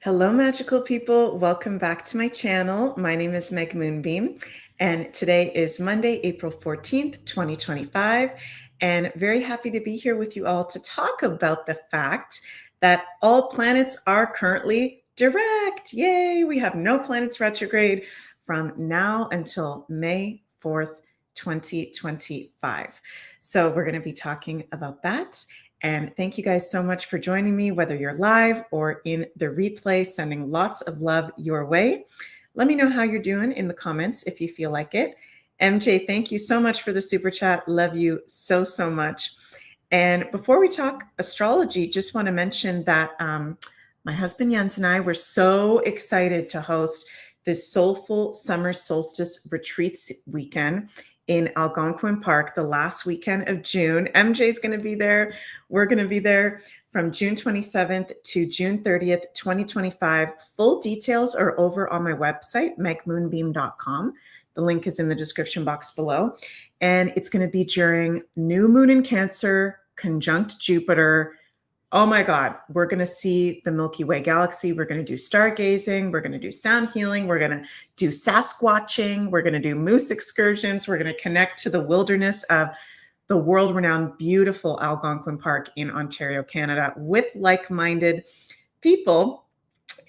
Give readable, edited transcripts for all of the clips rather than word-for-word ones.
Hello, magical people. Welcome back to my channel. My name is Meg Moonbeam, and today is Monday, April 14th, 2025. And very happy to be here with you all to talk about the fact that all planets are currently direct. Yay! We have no planets retrograde from now until May 4th, 2025. So we're going to be talking about that. And thank you guys so much for joining me, whether you're live or in the replay, sending lots of love your way. Let me know how you're doing in the comments if you feel like it. MJ, thank you so much for the super chat. Love you so, so much. And before we talk astrology, just want to mention that my husband Jens and I were so excited to host this Soulful Summer Solstice Retreats weekend in Algonquin Park the last weekend of June. MJ is going to be there. We're going to be there from June 27th to June 30th, 2025. Full details are over on my website, megmoonbeam.com. The link is in the description box below. And it's going to be during new moon in Cancer, conjunct Jupiter. Oh my God, we're going to see the Milky Way galaxy. We're going to do stargazing. We're going to do sound healing. We're going to do Sasquatching. We're going to do moose excursions. We're going to connect to the wilderness of the world-renowned, beautiful Algonquin Park in Ontario, Canada, with like-minded people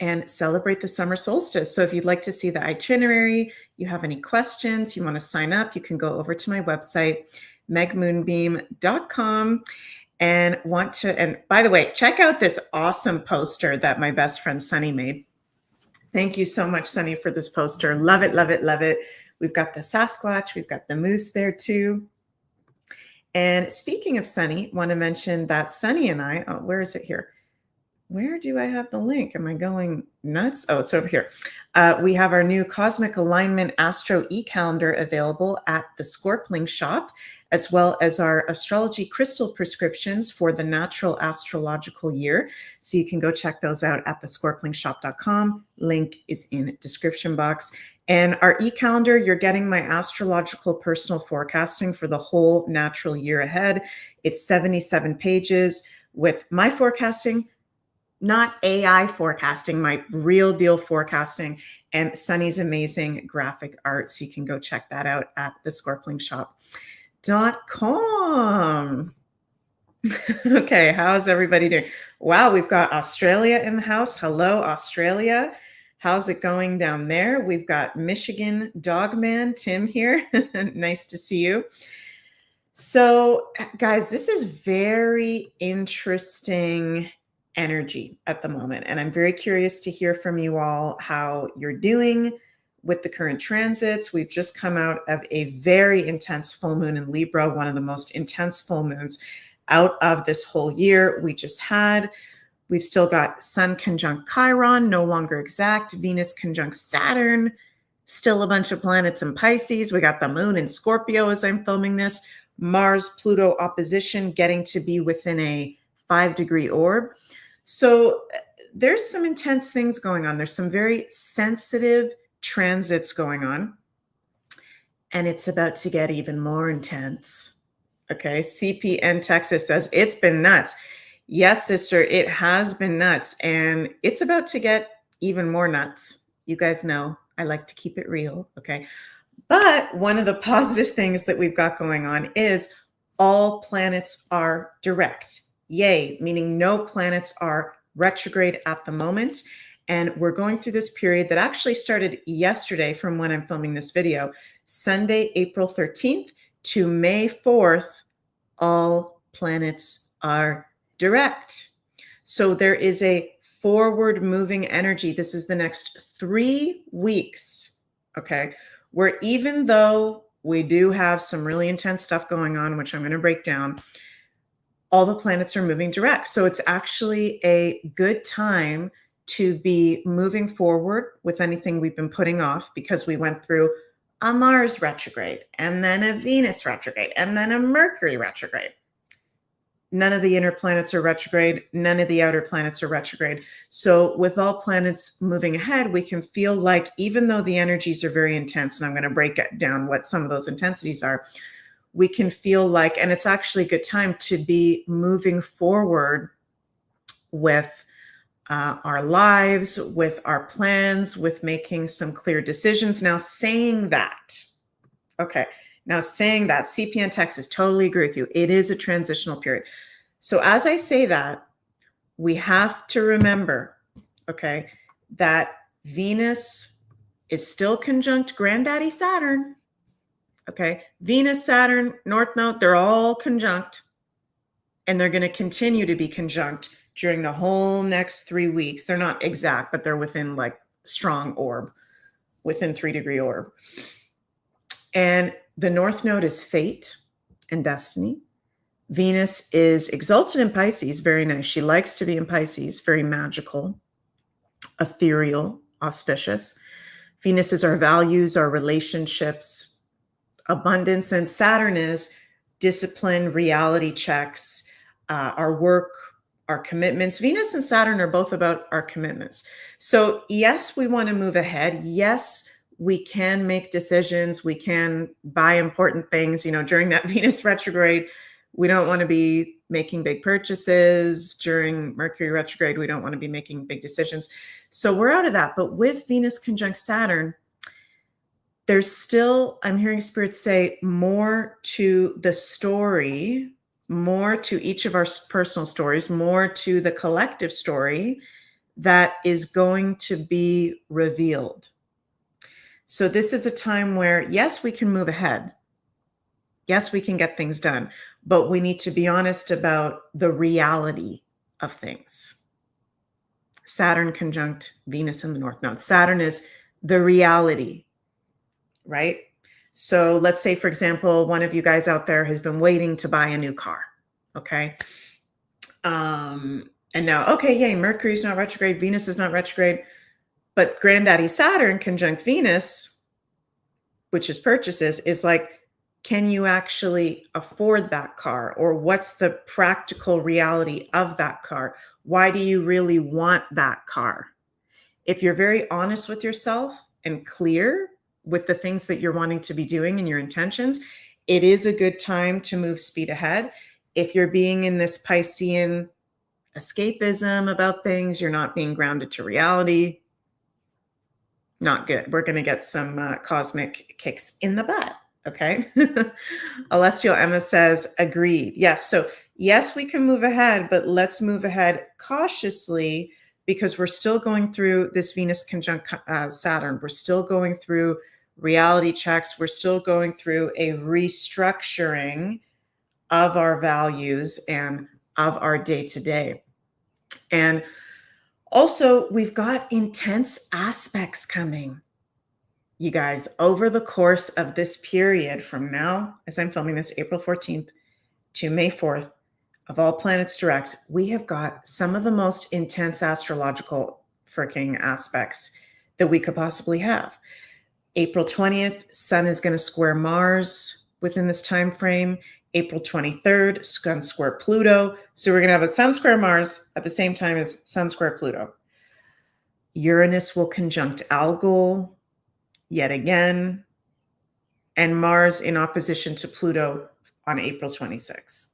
and celebrate the summer solstice. So if you'd like to see the itinerary, you have any questions, you want to sign up, you can go over to my website, megmoonbeam.com. And by the way, check out this awesome poster that my best friend Sunny made. Thank you so much, Sunny, for this poster. Love it, love it, love it. We've got the Sasquatch, we've got the moose there too. And speaking of Sunny, want to mention that Sunny and I, where is it here? Where do I have the link? Am I going nuts? Oh, it's over here. We have our new Cosmic Alignment Astro e-calendar available at the Scorpling shop, as well as our astrology crystal prescriptions for the natural astrological year. So you can go check those out at thescorplingshop.com. Link is in description box. And our e-calendar, you're getting my astrological personal forecasting for the whole natural year ahead. It's 77 pages with my forecasting, not AI forecasting, my real deal forecasting, and Sunny's amazing graphic art. So you can go check that out at thescorplingshop.com. Okay, how's everybody doing? Wow, we've got Australia in the house. Hello, Australia. How's it going down there? We've got Michigan Dogman Tim here. Nice to see you. So, guys, this is very interesting energy at the moment. And I'm very curious to hear from you all how you're doing with the current transits. We've just come out of a very intense full moon in Libra, one of the most intense full moons out of this whole year we just had. We've still got Sun conjunct Chiron, no longer exact, Venus conjunct Saturn, still a bunch of planets in Pisces. We got the moon in Scorpio as I'm filming this, Mars, Pluto opposition getting to be within a 5-degree orb. So there's some intense things going on. There's some very sensitive transits going on, and it's about to get even more intense. Okay, CPN Texas says it's been nuts. Yes, sister, it has been nuts, and it's about to get even more nuts. You guys know I like to keep it real, okay? But one of the positive things that we've got going on is all planets are direct. Yay, meaning no planets are retrograde at the moment. And we're going through this period that actually started yesterday from when I'm filming this video, Sunday, April 13th to May 4th, all planets are direct. So there is a forward moving energy. This is the next 3 weeks, okay, where even though we do have some really intense stuff going on, which I'm going to break down, all the planets are moving direct. So it's actually a good time to be moving forward with anything we've been putting off, because we went through a Mars retrograde and then a Venus retrograde and then a Mercury retrograde. None of the inner planets are retrograde. None of the outer planets are retrograde. So with all planets moving ahead, we can feel like, even though the energies are very intense, and I'm going to break down what some of those intensities are, we can feel like, and it's actually a good time to be moving forward with our lives, with our plans, with making some clear decisions. Now, saying that, okay, now saying that, CPN Texas, totally agree with you. It is a transitional period. So as I say that, we have to remember, okay, that Venus is still conjunct Granddaddy Saturn. Okay, Venus, Saturn, North Node, they're all conjunct, and they're going to continue to be conjunct during the whole next 3 weeks. They're not exact, but they're within like strong orb, within 3-degree orb. And the North Node is fate and destiny. Venus is exalted in Pisces, very nice. She likes to be in Pisces, very magical, ethereal, auspicious. Venus is our values, our relationships, abundance, and Saturn is discipline, reality checks, our work, our commitments. Venus and Saturn are both about our commitments. So yes, we want to move ahead. Yes, we can make decisions. We can buy important things. You know, during that Venus retrograde, we don't want to be making big purchases. During Mercury retrograde, we don't want to be making big decisions. So we're out of that. But with Venus conjunct Saturn, there's still, I'm hearing spirits say, more to the story, more to each of our personal stories, more to the collective story that is going to be revealed. So this is a time where, yes, we can move ahead. Yes, we can get things done, but we need to be honest about the reality of things. Saturn conjunct Venus in the North Node. Saturn is the reality, right? So let's say, for example, one of you guys out there has been waiting to buy a new car, okay? And now, okay, yay, Mercury's not retrograde, Venus is not retrograde, but Granddaddy Saturn conjunct Venus, which is purchases, is like, can you actually afford that car? Or what's the practical reality of that car? Why do you really want that car? If you're very honest with yourself and clear with the things that you're wanting to be doing and your intentions, it is a good time to move speed ahead. If you're being in this Piscean escapism about things, you're not being grounded to reality, not good. We're going to get some cosmic kicks in the butt. Okay. Celestial Emma says, agreed. Yes. So yes, we can move ahead, but let's move ahead cautiously because we're still going through this Venus conjunct Saturn. We're still going through reality checks. We're still going through a restructuring of our values and of our day-to-day. And also, we've got intense aspects coming. You guys, over the course of this period from now, as I'm filming this, April 14th to May 4th, of all planets direct, we have got some of the most intense astrological freaking aspects that we could possibly have. April 20th, Sun is going to square Mars within this time frame. April 23rd, Sun square Pluto. So we're going to have a Sun square Mars at the same time as Sun square Pluto. Uranus will conjunct Algol yet again, and Mars in opposition to Pluto on April 26th.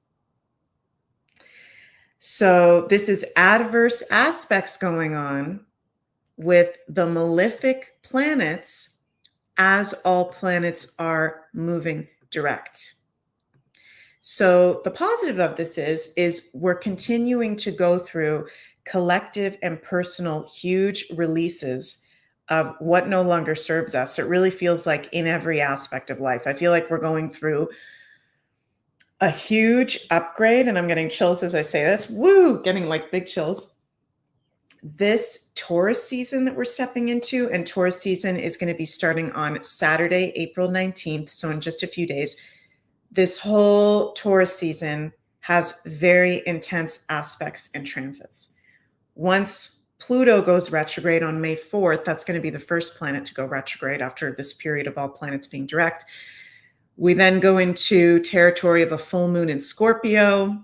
So this is adverse aspects going on with the malefic planets as all planets are moving direct. So the positive of this is we're continuing to go through collective and personal huge releases of what no longer serves us. It really feels like in every aspect of life. I feel like we're going through a huge upgrade, and I'm getting chills as I say this. Woo, getting like big chills. This Taurus season that we're stepping into, and Taurus season is going to be starting on Saturday, April 19th. So in just a few days, this whole Taurus season has very intense aspects and transits. Once Pluto goes retrograde on May 4th, that's going to be the first planet to go retrograde after this period of all planets being direct. We then go into territory of a full moon in Scorpio.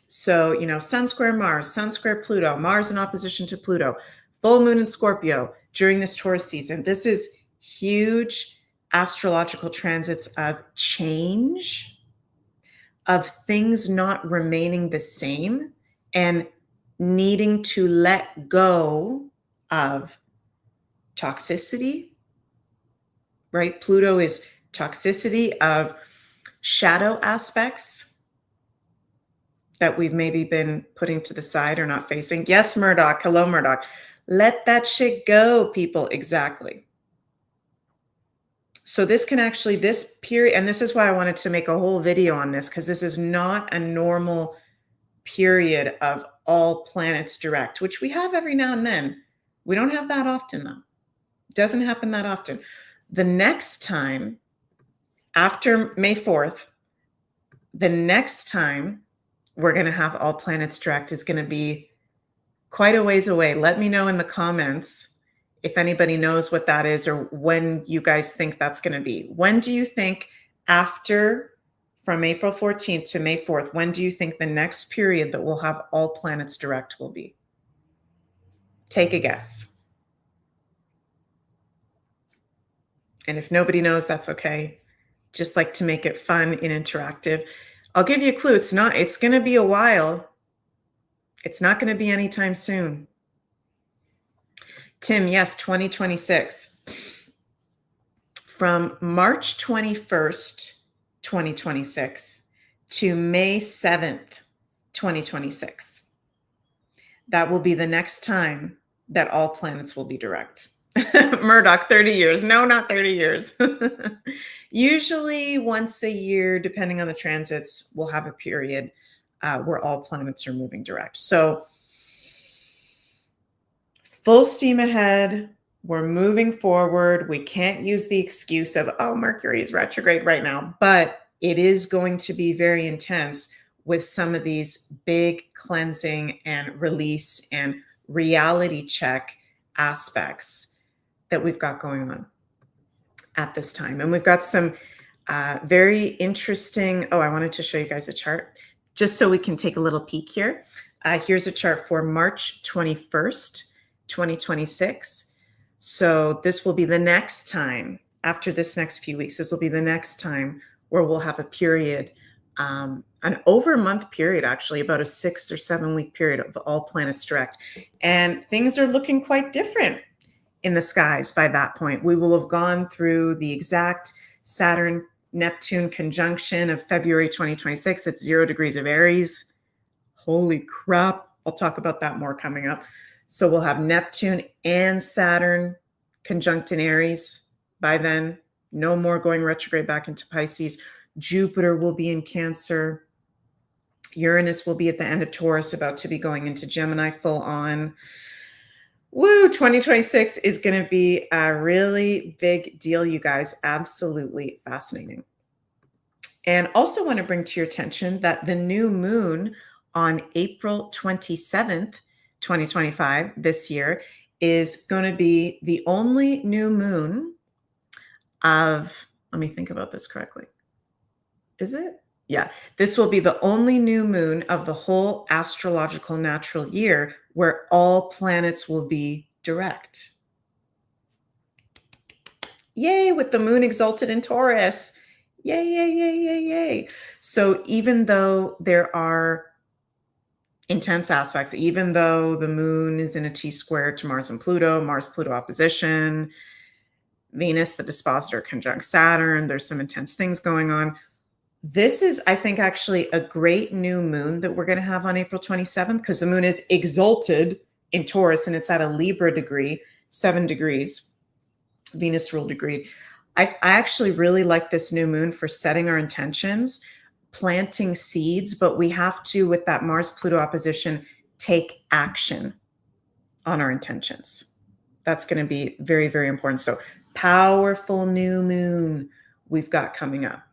So, you know, Sun square Mars, Sun square Pluto, Mars in opposition to Pluto, full moon in Scorpio during this Taurus season. This is huge astrological transits of change, of things not remaining the same, and needing to let go of toxicity, right? Pluto is toxicity of shadow aspects that we've maybe been putting to the side or not facing. Yes, Murdoch. Hello, Murdoch. Let that shit go, people. Exactly. So this can actually, this period, and this is why I wanted to make a whole video on this, because this is not a normal period of all planets direct, which we have every now and then. We don't have that often, though. It doesn't happen that often. The next time, after May 4th, the next time we're going to have all planets direct is going to be quite a ways away. Let me know in the comments if anybody knows what that is or when you guys think that's going to be. When do you think after, from April 14th to May 4th, when do you think the next period that we'll have all planets direct will be? Take a guess. And if nobody knows, that's okay. Just like to make it fun and interactive. I'll give you a clue. It's going to be a while. It's not going to be anytime soon. Tim, yes, 2026. From March 21st, 2026 to May 7th, 2026. That will be the next time that all planets will be direct. Murdoch, 30 years. No, not 30 years. Usually once a year, depending on the transits, we'll have a period where all planets are moving direct. So full steam ahead. We're moving forward. We can't use the excuse of, oh, Mercury is retrograde right now, but it is going to be very intense with some of these big cleansing and release and reality check aspects that we've got going on at this time. And we've got some very interesting, I wanted to show you guys a chart just so we can take a little peek here. Here's a chart for March 21st, 2026. So this will be the next time, after this next few weeks, this will be the next time where we'll have a period, an over a month period, actually, about a 6 or 7 week period of all planets direct. And things are looking quite different in the skies by that point. We will have gone through the exact Saturn-Neptune conjunction of February 2026 at 0 degrees of Aries. Holy crap. I'll talk about that more coming up. So we'll have Neptune and Saturn conjunct in Aries by then. No more going retrograde back into Pisces. Jupiter will be in Cancer. Uranus will be at the end of Taurus, about to be going into Gemini full on. Woo, 2026 is going to be a really big deal, you guys. Absolutely fascinating. And also want to bring to your attention that the new moon on April 27th, 2025, this year, is going to be the only new moon of, let me think about this correctly. Is it? Yeah, this will be the only new moon of the whole astrological natural year where all planets will be direct. Yay, with the moon exalted in Taurus. Yay, yay, yay, yay, yay. So even though there are intense aspects, even though the moon is in a T-square to Mars and Pluto, Mars-Pluto opposition, Venus, the dispositor, conjunct Saturn, there's some intense things going on. This is, I think, actually a great new moon that we're going to have on April 27th, because the moon is exalted in Taurus and it's at a Libra degree, 7 degrees, Venus rule degree. I actually really like this new moon for setting our intentions, planting seeds, but we have to, with that Mars-Pluto opposition, take action on our intentions. That's going to be very, very important. So powerful new moon we've got coming up.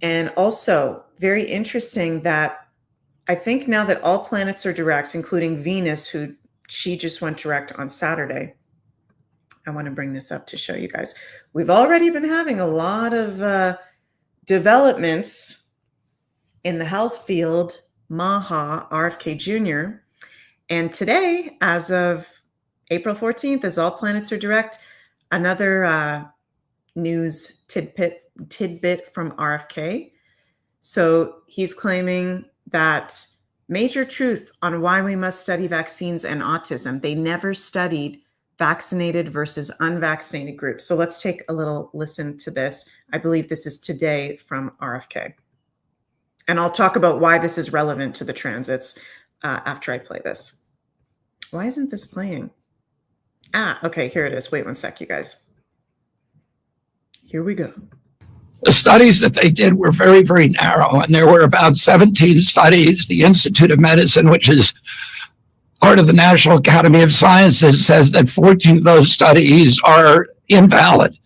And also very interesting that I think now that all planets are direct, including Venus, she just went direct on Saturday. I want to bring this up to show you guys. We've already been having a lot of developments in the health field, Maha, RFK Jr. And today, as of April 14th, as all planets are direct, another news tidbit from RFK. So he's claiming that Major truth on why we must study vaccines and autism. They never studied vaccinated versus unvaccinated groups. So let's take a little listen to this. I believe this is today from RFK. And I'll talk about why this is relevant to the transits after I play this. Why isn't this playing? Okay, here it is. Wait one sec, you guys. Here we go. The studies that they did were very, very narrow, and there were about 17 studies. The Institute of Medicine, which is part of the National Academy of Sciences, says that 14 of those studies are invalid.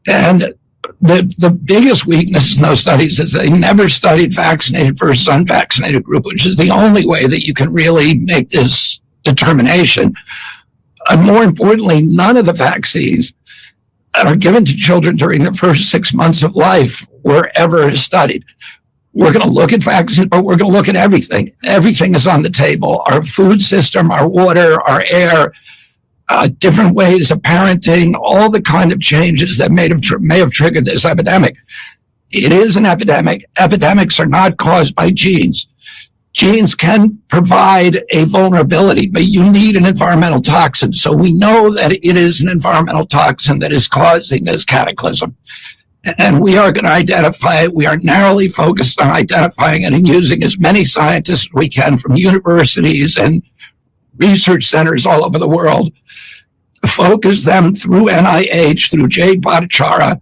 And the biggest weakness in those studies is they never studied vaccinated versus unvaccinated group, which is the only way that you can really make this determination. And more importantly, none of the vaccines that are given to children during the first 6 months of life were ever studied. We're going to look at vaccines, but we're going to look at everything. Everything is on the table. Our food system, our water, our air, different ways of parenting, all the kind of changes that may have triggered this epidemic. It is an epidemic. Epidemics are not caused by genes. Genes can provide a vulnerability, but you need an environmental toxin. So we know that it is an environmental toxin that is causing this cataclysm. And we are going to identify it. We are narrowly focused on identifying it and using as many scientists as we can from universities and research centers all over the world to focus them through NIH, through Jay Bhattacharya,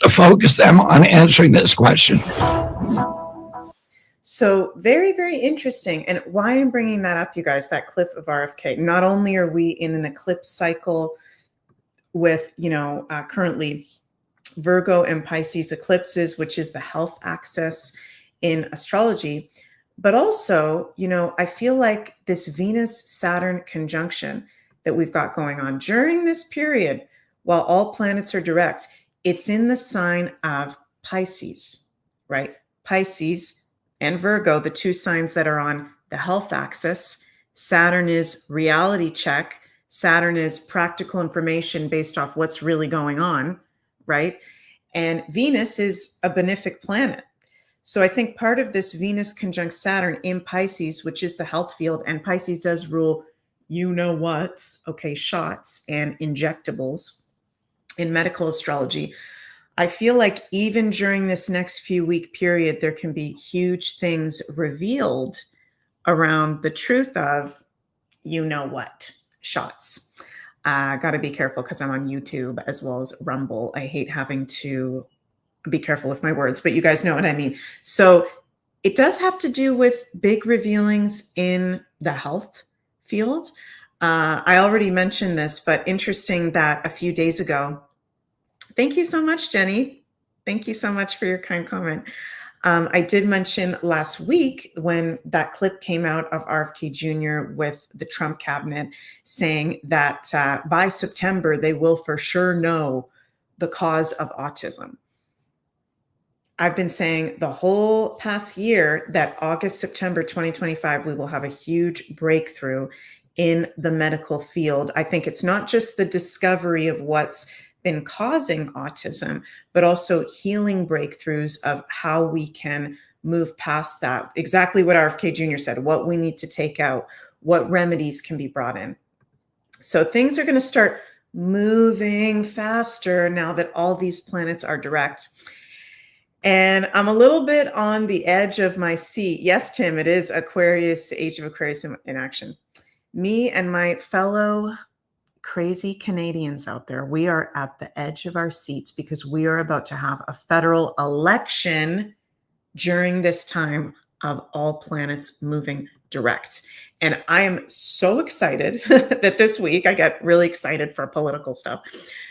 to focus them on answering this question. So very, very interesting. And why I'm bringing that up, you guys, that clip of RFK, not only are we in an eclipse cycle with, currently Virgo and Pisces eclipses, which is the health axis in astrology, but also, I feel like this Venus-Saturn conjunction that we've got going on during this period, while all planets are direct, it's in the sign of Pisces, right? Pisces and Virgo, the two signs that are on the health axis. Saturn is reality check. Saturn is practical information based off what's really going on, right? And Venus is a benefic planet. So I think part of this Venus conjunct Saturn in Pisces, which is the health field, and Pisces does rule, shots and injectables in medical astrology. I feel like even during this next few week period, there can be huge things revealed around the truth of, shots. Got to be careful because I'm on YouTube as well as Rumble. I hate having to be careful with my words, but you guys know what I mean. So it does have to do with big revealings in the health field. I already mentioned this, but interesting that a few days ago, thank you so much, Jenny. Thank you so much for your kind comment. I did mention last week when that clip came out of RFK Jr. with the Trump cabinet saying that by September, they will for sure know the cause of autism. I've been saying the whole past year that August, September 2025, we will have a huge breakthrough in the medical field. I think it's not just the discovery of what's been causing autism, but also healing breakthroughs of how we can move past that. Exactly what RFK Jr. said, what we need to take out, what remedies can be brought in. So things are going to start moving faster now that all these planets are direct. And I'm a little bit on the edge of my seat. Yes, Tim, it is Aquarius, age of Aquarius in action. Me and my fellow crazy Canadians out there, we are at the edge of our seats because we are about to have a federal election during this time of all planets moving direct. And I am so excited that this week I get really excited for political stuff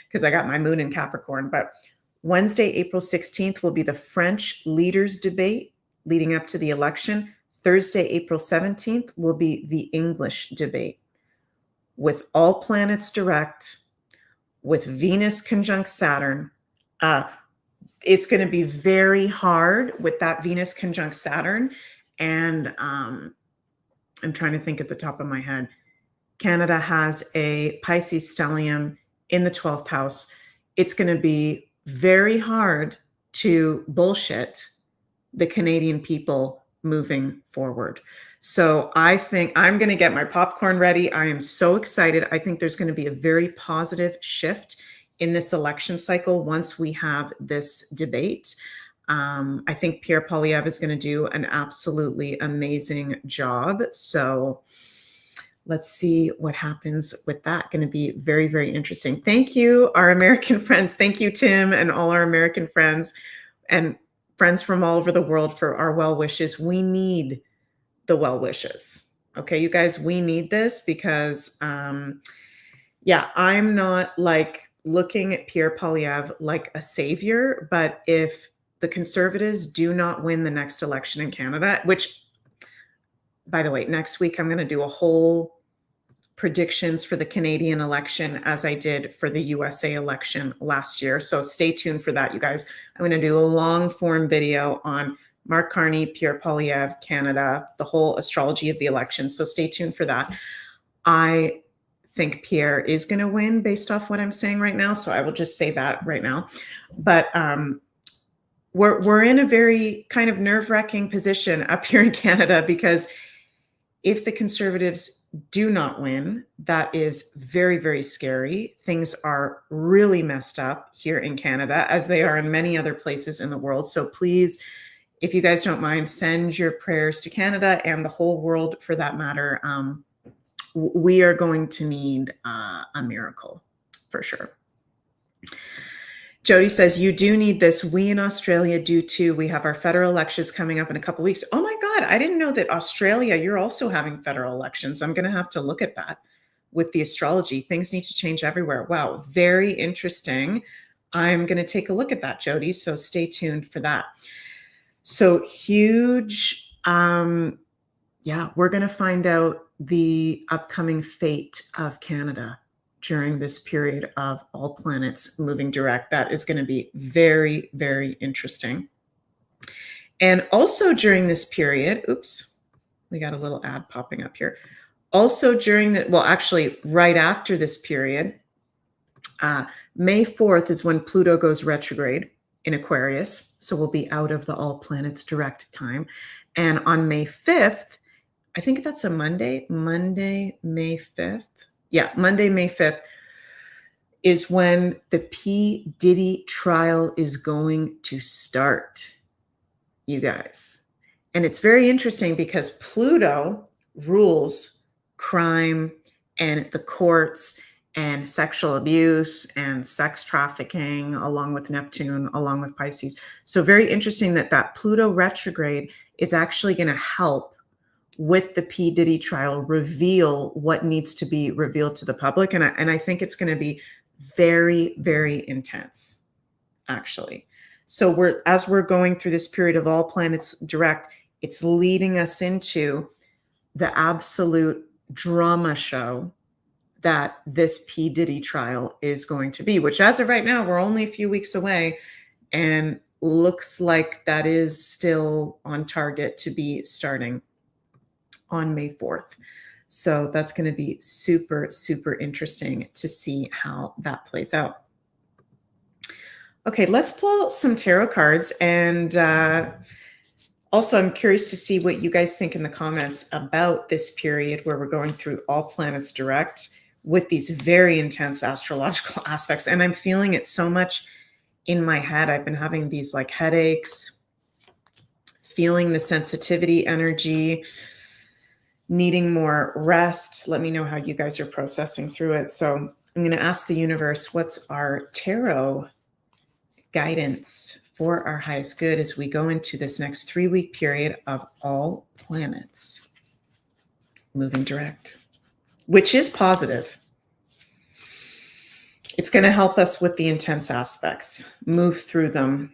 because I got my moon in Capricorn. But Wednesday, April 16th will be the French leaders debate leading up to the election. Thursday, April 17th will be the English debate. With all planets direct, with Venus conjunct Saturn, it's going to be very hard with that Venus conjunct Saturn. And I'm trying to think at the top of my head. Canada has a Pisces stellium in the 12th house. It's going to be very hard to bullshit the Canadian people moving forward. So I think I'm going to get my popcorn ready. I am so excited. I think there's going to be a very positive shift in this election cycle once we have this debate. I think Pierre Poilievre is going to do an absolutely amazing job. So let's see what happens with that. Going to be very, very interesting. Thank you, our American friends. Thank you, Tim, and all our American friends and friends from all over the world for our well wishes. We need the well wishes. Okay, you guys, we need this because, yeah, I'm not like looking at Pierre Poilievre like a savior, but if the Conservatives do not win the next election in Canada, which, by the way, next week I'm going to do a whole predictions for the Canadian election as I did for the USA election last year. So stay tuned for that, you guys. I'm going to do a long form video on Mark Carney, Pierre Poilievre, Canada, the whole astrology of the election. So stay tuned for that. I think Pierre is going to win based off what I'm saying right now. So I will just say that right now. But we're in a very kind of nerve-wracking position up here in Canada because if the Conservatives do not win, that is very, very scary. Things are really messed up here in Canada, as they are in many other places in the world. So please, if you guys don't mind, send your prayers to Canada and the whole world for that matter. We are going to need a miracle for sure. Jody says, you do need this. We in Australia do too. We have our federal elections coming up in a couple of weeks. Oh my God, I didn't know that Australia, you're also having federal elections. I'm going to have to look at that with the astrology. Things need to change everywhere. Wow, very interesting. I'm going to take a look at that, Jody. So stay tuned for that. So huge. Yeah, we're going to find out the upcoming fate of Canada during this period of all planets moving direct. That is going to be very, very interesting. And also during this period, oops, we got a little ad popping up here. Also during the, well, actually right after this period, May 4th is when Pluto goes retrograde in Aquarius. So we'll be out of the all planets direct time. And on May 5th, I think that's a Monday, May 5th. Yeah, Monday, May 5th is when the P Diddy trial is going to start, you guys. And it's very interesting because Pluto rules crime and the courts and sexual abuse and sex trafficking, along with Neptune, along with Pisces. So very interesting that Pluto retrograde is actually going to help with the P Diddy trial reveal what needs to be revealed to the public. And I think it's going to be very, very intense, actually. So as we're going through this period of all planets direct, it's leading us into the absolute drama show that this P Diddy trial is going to be, which as of right now, we're only a few weeks away and looks like that is still on target to be starting on May 4th. So that's going to be super, super interesting to see how that plays out. Okay, let's pull some tarot cards. And also, I'm curious to see what you guys think in the comments about this period where we're going through all planets direct with these very intense astrological aspects. And I'm feeling it so much in my head. I've been having these like headaches, feeling the sensitivity energy, needing more rest. Let me know how you guys are processing through it. So I'm going to ask the universe, what's our tarot guidance for our highest good as we go into this next 3-week period of all planets moving direct, which is positive. It's going to help us with the intense aspects, move through them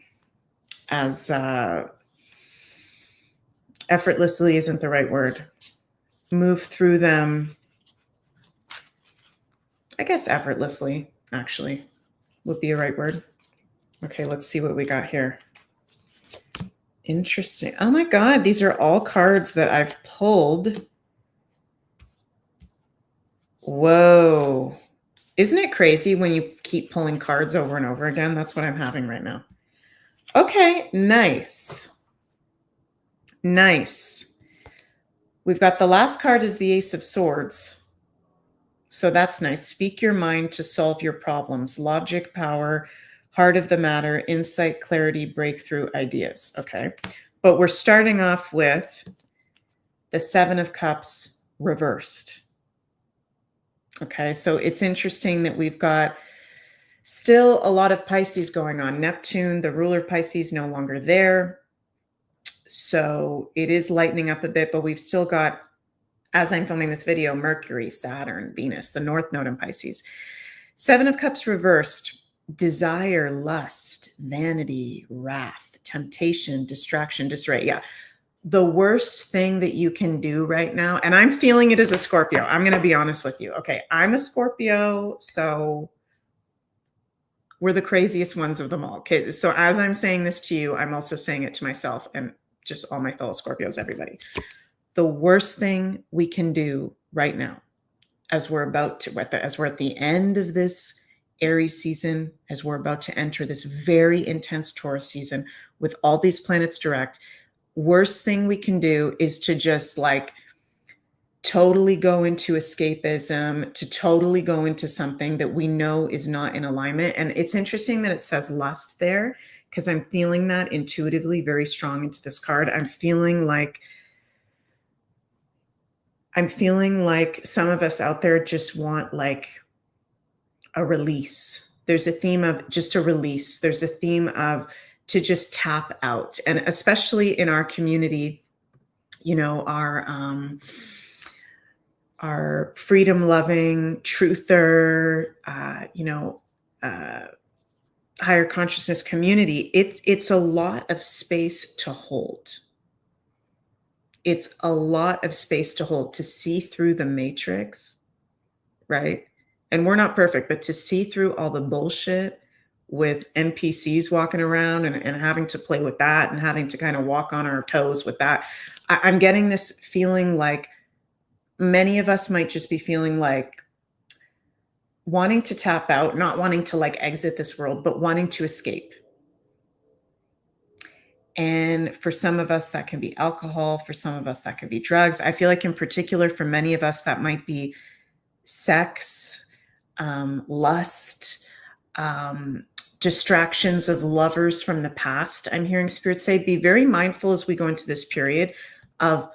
as effortlessly isn't the right word. Move through them, I guess effortlessly, actually, would be a right word. Okay, let's see what we got here. Interesting. Oh my God, these are all cards that I've pulled. Whoa. Isn't it crazy when you keep pulling cards over and over again? That's what I'm having right now. Okay, nice. Nice. We've got the last card is the Ace of Swords. So that's nice. Speak your mind to solve your problems. Logic, power, heart of the matter, insight, clarity, breakthrough, ideas. Okay. But we're starting off with the Seven of Cups reversed. Okay. So it's interesting that we've got still a lot of Pisces going on. Neptune, the ruler of Pisces, no longer there. So it is lightening up a bit, but we've still got, as I'm filming this video, Mercury, Saturn, Venus, the North Node in Pisces. Seven of Cups reversed, desire, lust, vanity, wrath, temptation, distraction, disarray. Yeah. The worst thing that you can do right now, and I'm feeling it as a Scorpio. I'm going to be honest with you. Okay. I'm a Scorpio, so we're the craziest ones of them all. Okay. So as I'm saying this to you, I'm also saying it to myself and just all my fellow Scorpios, everybody. The worst thing we can do right now, as we're at the end of this Aries season, as we're about to enter this very intense Taurus season with all these planets direct, worst thing we can do is to just like totally go into escapism, to totally go into something that we know is not in alignment. And it's interesting that it says lust there, because I'm feeling that intuitively very strong into this card. I'm feeling like some of us out there just want like a release. There's a theme of just a release. There's a theme of to just tap out. And especially in our community, you know, our freedom-loving, truther, higher consciousness community, it's a lot of space to hold. It's a lot of space to hold, to see through the matrix, right? And we're not perfect, but to see through all the bullshit with NPCs walking around and having to play with that and having to kind of walk on our toes with that. I'm getting this feeling like many of us might just be feeling like wanting to tap out, not wanting to like exit this world, but wanting to escape. And for some of us, that can be alcohol. For some of us, that could be drugs. I feel like in particular, for many of us, that might be sex, lust, distractions of lovers from the past. I'm hearing Spirit say, be very mindful as we go into this period of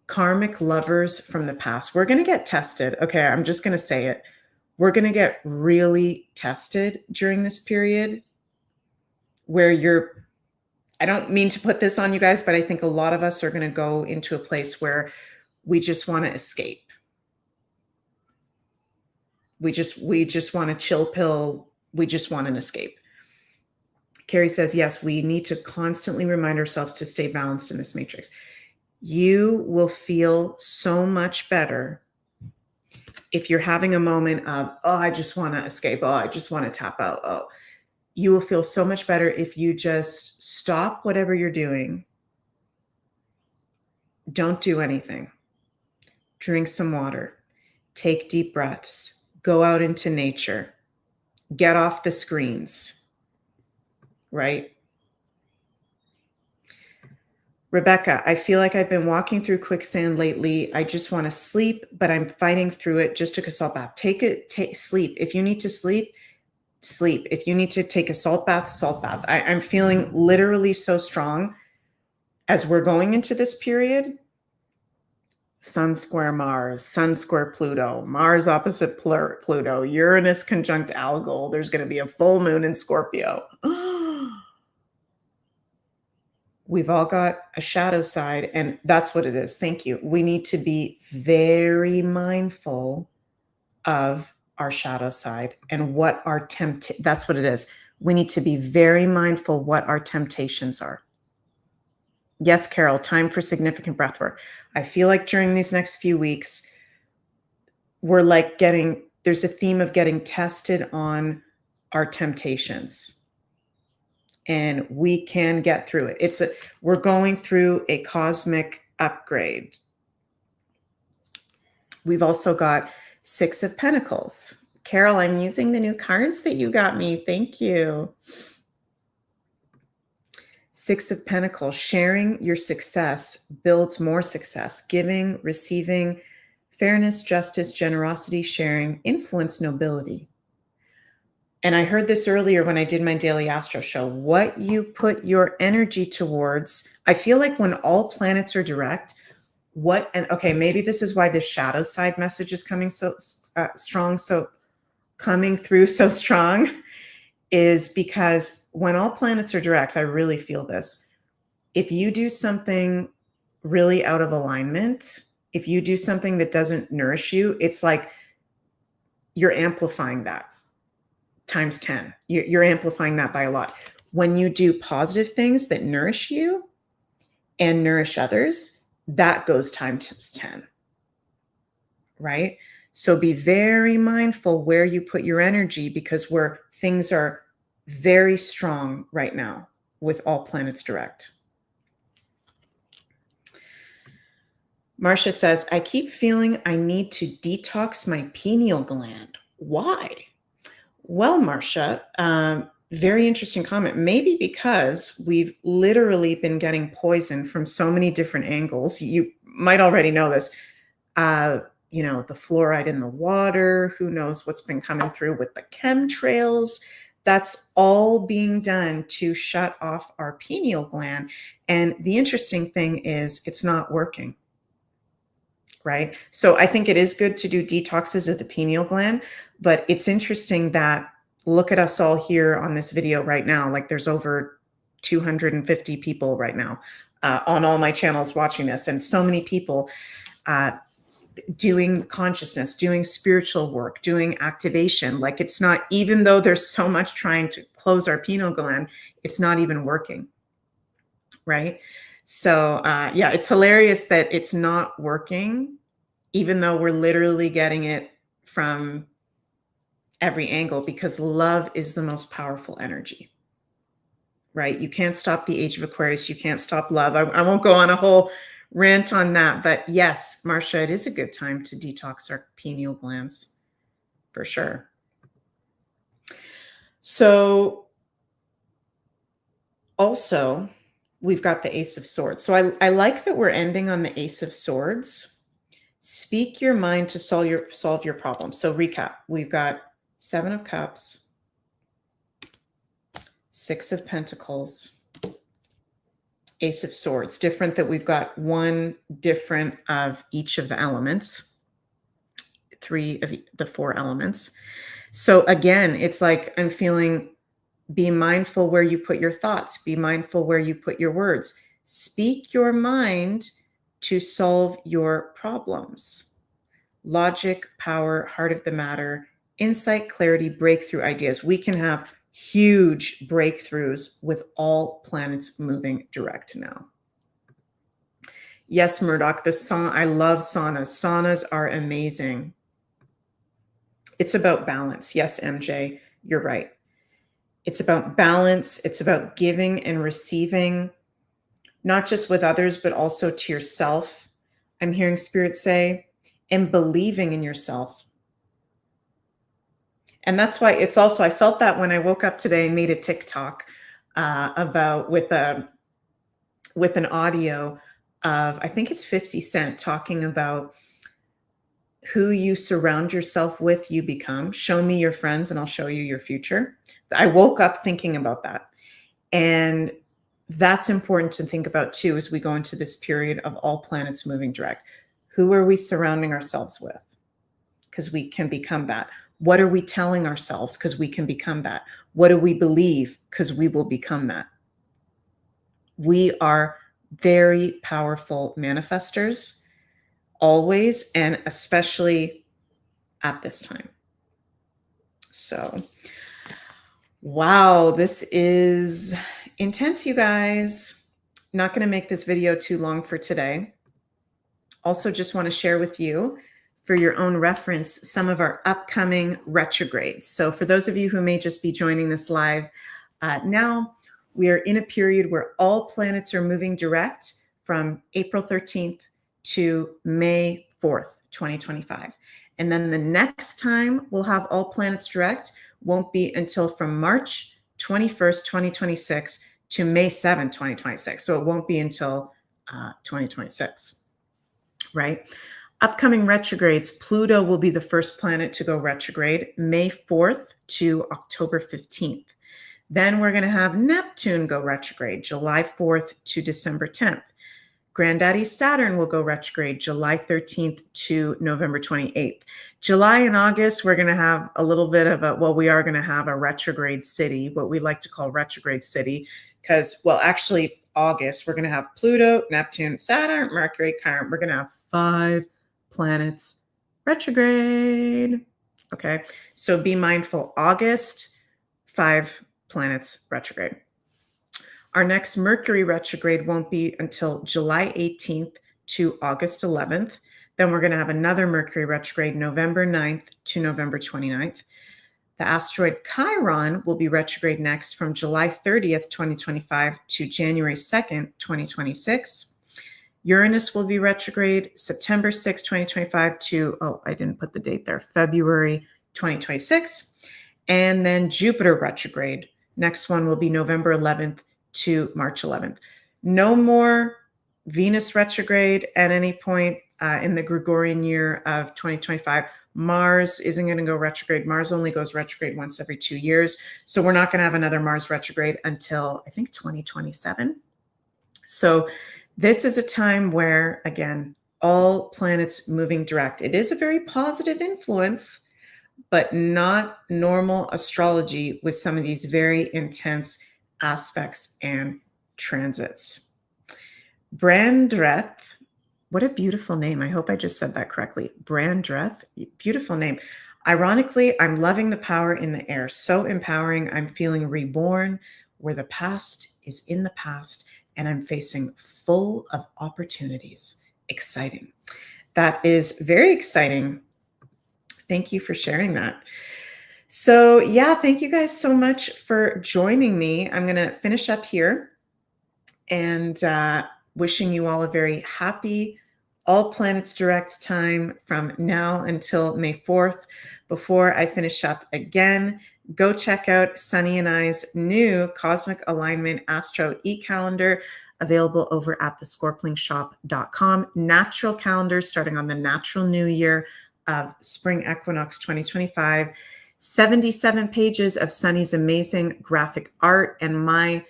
karmic lovers from the past. We're going to get tested. Okay, I'm just going to say it. We're going to get really tested during this period where I don't mean to put this on you guys, but I think a lot of us are going to go into a place where we just want to escape. We just want to chill pill. We just want an escape. Carrie says, yes, we need to constantly remind ourselves to stay balanced in this matrix. You will feel so much better if you're having a moment of, oh, I just want to escape. Oh, I just want to tap out. Oh, you will feel so much better if you just stop whatever you're doing. Don't do anything. Drink some water. Take deep breaths. Go out into nature. Get off the screens. Right? Rebecca, I feel like I've been walking through quicksand lately. I just want to sleep, but I'm fighting through it. Just took a salt bath. Sleep. If you need to sleep, sleep. If you need to take a salt bath, salt bath. I'm feeling literally so strong as we're going into this period. Sun square Mars, Sun square Pluto, Mars opposite Pluto, Uranus conjunct Algol. There's going to be a full moon in Scorpio. We've all got a shadow side, and that's what it is. Thank you. We need to be very mindful of our shadow side and what our that's what it is. We need to be very mindful what our temptations are. Yes, Carol, time for significant breath work. I feel like during these next few weeks, we're like there's a theme of getting tested on our temptations. And we can get through it. We're going through a cosmic upgrade. We've also got Six of Pentacles. Carol, I'm using the new cards that you got me. Thank you. Six of Pentacles, sharing your success builds more success. Giving, receiving, fairness, justice, generosity, sharing, influence, nobility. And I heard this earlier when I did my daily astro show. What you put your energy towards, I feel like when all planets are direct, okay, maybe this is why the shadow side message is coming so strong, so coming through so strong, is because when all planets are direct, I really feel this. If you do something really out of alignment, if you do something that doesn't nourish you, it's like you're amplifying that times 10. You're amplifying that by a lot. When you do positive things that nourish you and nourish others, that goes times 10, right? So be very mindful where you put your energy, because things are very strong right now with all planets direct. Marcia says, I keep feeling I need to detox my pineal gland. Why? Well, Marcia, very interesting comment. Maybe because we've literally been getting poison from so many different angles. You might already know this. The fluoride in the water, who knows what's been coming through with the chemtrails. That's all being done to shut off our pineal gland. And the interesting thing is it's not working, right? So I think it is good to do detoxes of the pineal gland, but it's interesting that look at us all here on this video right now. Like there's over 250 people right now on all my channels watching this, and so many people doing consciousness, doing spiritual work, doing activation. Like it's not, even though there's so much trying to close our pineal gland, it's not even working, right? So yeah, it's hilarious that it's not working, even though we're literally getting it from every angle, because love is the most powerful energy, right? You can't stop the age of Aquarius. You can't stop love. I won't go on a whole rant on that, but yes, Marcia, it is a good time to detox our pineal glands for sure. So also we've got the Ace of Swords. So I like that we're ending on the Ace of Swords. Speak your mind to solve your problem. So recap, we've got Seven of Cups, Six of Pentacles, Ace of Swords. Different that we've got one different of each of the elements, three of the four elements. So again, it's like I'm feeling, be mindful where you put your thoughts, be mindful where you put your words. Speak your mind to solve your problems. Logic, power, heart of the matter, insight, clarity, breakthrough ideas. We can have huge breakthroughs with all planets moving direct now. Yes, Murdoch, I love saunas. Saunas are amazing. It's about balance. Yes, MJ, you're right. It's about balance. It's about giving and receiving, not just with others, but also to yourself. I'm hearing Spirit say, and believing in yourself. And that's why it's also, I felt that when I woke up today and made a TikTok with an audio of, I think it's 50 Cent talking about who you surround yourself with, you become. Show me your friends and I'll show you your future. I woke up thinking about that. And that's important to think about too, as we go into this period of all planets moving direct. Who are we surrounding ourselves with? Because we can become that. What are we telling ourselves? Because we can become that. What do we believe? Because we will become that. We are very powerful manifestors, always, and especially at this time. So, wow, this is intense, you guys. Not going to make this video too long for today. Also, just want to share with you, for your own reference, some of our upcoming retrogrades. So for those of you who may just be joining this live now, we are in a period where all planets are moving direct from April 13th to May 4th, 2025. And then the next time we'll have all planets direct won't be until from March 21st, 2026 to May 7th, 2026. So it won't be until 2026, right? Upcoming retrogrades, Pluto will be the first planet to go retrograde, May 4th to October 15th. Then we're going to have Neptune go retrograde, July 4th to December 10th. Granddaddy Saturn will go retrograde July 13th to November 28th. July and August, we're going to have a little bit of we are going to have a retrograde city, what we like to call retrograde city, because, actually, August, we're going to have Pluto, Neptune, Saturn, Mercury, Chiron. We're going to have 5 planets retrograde. Okay, so be mindful. August, 5 planets retrograde. Our next Mercury retrograde won't be until July 18th to August 11th. Then we're going to have another Mercury retrograde November 9th to November 29th. The asteroid Chiron will be retrograde next from July 30th, 2025 to January 2nd, 2026. Uranus will be retrograde September 6th, 2025 to, I didn't put the date there, February 2026. And then Jupiter retrograde. Next one will be November 11th to March 11th. No more Venus retrograde at any point in the Gregorian year of 2025. Mars isn't going to go retrograde. Mars only goes retrograde once every 2 years. So we're not going to have another Mars retrograde until, I think, 2027. So this is a time where, again, all planets moving direct. It is a very positive influence, but not normal astrology with some of these very intense aspects and transits. Brandreth, what a beautiful name. I hope I just said that correctly. Brandreth, beautiful name. Ironically, I'm loving the power in the air. So empowering. I'm feeling reborn, where the past is in the past, and I'm facing full of opportunities. Exciting. That is very exciting. Thank you for sharing that. So yeah, thank you guys so much for joining me. I'm going to finish up here and wishing you all a very happy all planets direct time from now until May 4th. Before I finish up again, go check out Sunny and I's new Cosmic Alignment Astro e-calendar, available over at thescorplingshop.com. Natural calendars starting on the natural new year of spring equinox 2025. 77 pages of Sunny's amazing graphic art and my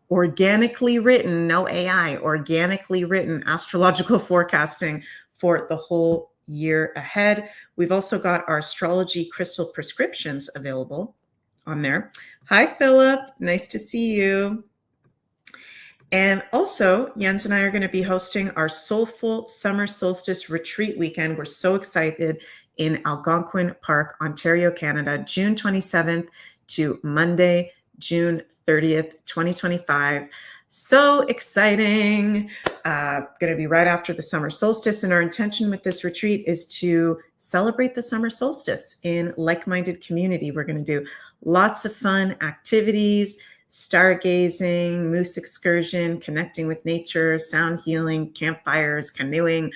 organically written, no AI, organically written astrological forecasting for the whole year ahead. We've also got our astrology crystal prescriptions available on there. Hi, Philip. Nice to see you. And also, Jens and I are going to be hosting our Soulful Summer Solstice Retreat Weekend. We're so excited, in Algonquin Park, Ontario, Canada, June 27th to Monday, June 30th, 2025. So exciting. Going to be right after the summer solstice. And our intention with this retreat is to celebrate the summer solstice in like-minded community. We're going to do lots of fun activities, stargazing, moose excursion, connecting with nature, sound healing, campfires, canoeing,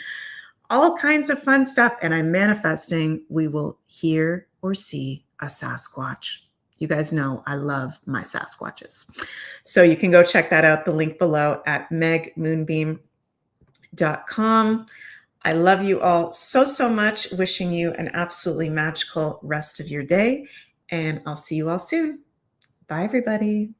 all kinds of fun stuff. And I'm manifesting we will hear or see a Sasquatch. You guys know I love my Sasquatches. So you can go check that out. The link below at megmoonbeam.com. I love you all so, so much. Wishing you an absolutely magical rest of your day. And I'll see you all soon. Bye, everybody.